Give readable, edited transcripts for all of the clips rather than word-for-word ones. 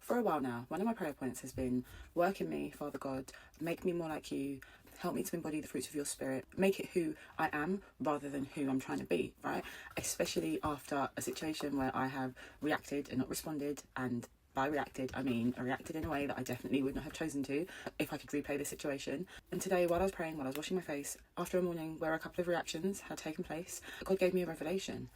For a while now, one of my prayer points has been, work in me, Father God, make me more like you, help me to embody the fruits of your spirit, make it who I am rather than who I'm trying to be, right? Especially after a situation where I have reacted and not responded, and by reacted, I mean I reacted in a way that I definitely would not have chosen to if I could replay the situation. And today, while I was praying, while I was washing my face, after a morning where a couple of reactions had taken place, God gave me a revelation.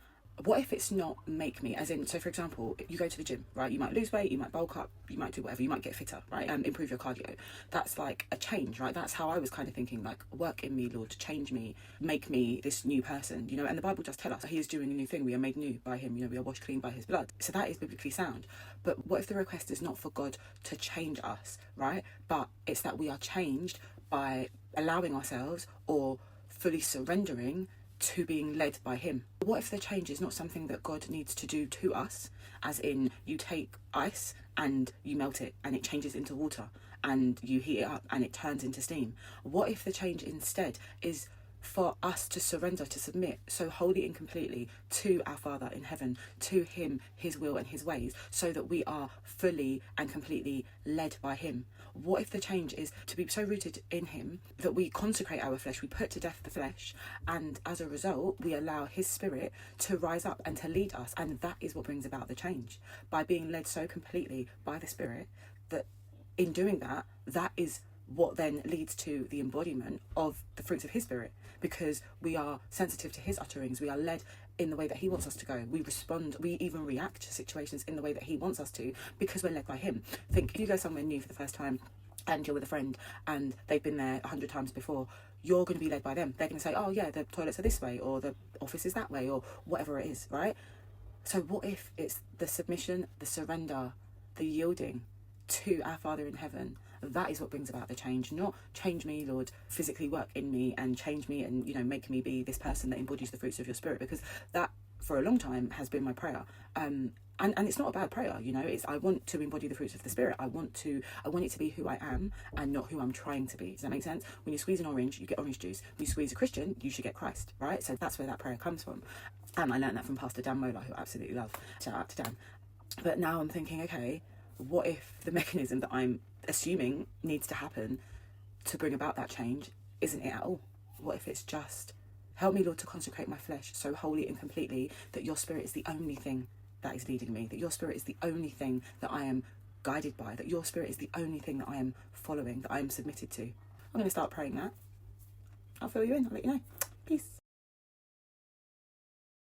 What if it's not make me, as in, so for example, you go to the gym, right? You might lose weight, you might bulk up, you might do whatever, you might get fitter, right? Improve your cardio. That's like a change, right? That's how I was kind of thinking, like, work in me, Lord, change me, make me this new person, you know? And the Bible does tell us that he is doing a new thing. We are made new by him, you know, we are washed clean by his blood. So that is biblically sound. But what if the request is not for God to change us, right? But it's that we are changed by allowing ourselves or fully surrendering to being led by him. What if the change is not something that God needs to do to us, as in you take ice and you melt it and it changes into water, and you heat it up and it turns into steam? What if the change instead is for us to surrender, to submit so wholly and completely to our Father in heaven, to him, his will and his ways, so that we are fully and completely led by him? What if the change is to be so rooted in him that we consecrate our flesh, we put to death the flesh, and as a result we allow his spirit to rise up and to lead us? And that is what brings about the change, by being led so completely by the spirit that in doing that, that is what then leads to the embodiment of the fruits of his spirit, because we are sensitive to his utterings, we are led in the way that he wants us to go, we respond, we even react to situations in the way that he wants us to, because we're led by him. Think, if you go somewhere new for the first time and you're with a friend and they've been there 100 times before, you're going to be led by them. They're going to say, oh yeah, the toilets are this way, or the office is that way, or whatever it is, right? So what if it's the submission, the surrender, the yielding to our Father in heaven? That is what brings about the change. Not change me, Lord, physically work in me and change me and, you know, make me be this person that embodies the fruits of your spirit, because that for a long time has been my prayer. And it's not a bad prayer, you know, it's, I want to embody the fruits of the spirit. I want it to be who I am and not who I'm trying to be. Does that make sense? When you squeeze an orange, you get orange juice. When you squeeze a Christian, you should get Christ, right? So that's where that prayer comes from. And I learned that from Pastor Dan Mola, who I absolutely love. Shout out to Dan. But now I'm thinking, okay, what if the mechanism that I'm assuming needs to happen to bring about that change isn't it at all? What if it's just, help me, Lord, to consecrate my flesh so wholly and completely that your spirit is the only thing that is leading me, that your spirit is the only thing that I am guided by, that your spirit is the only thing that I am following, that I am submitted to. I'm going to start praying that. I'll fill you in, I'll let you know. Peace.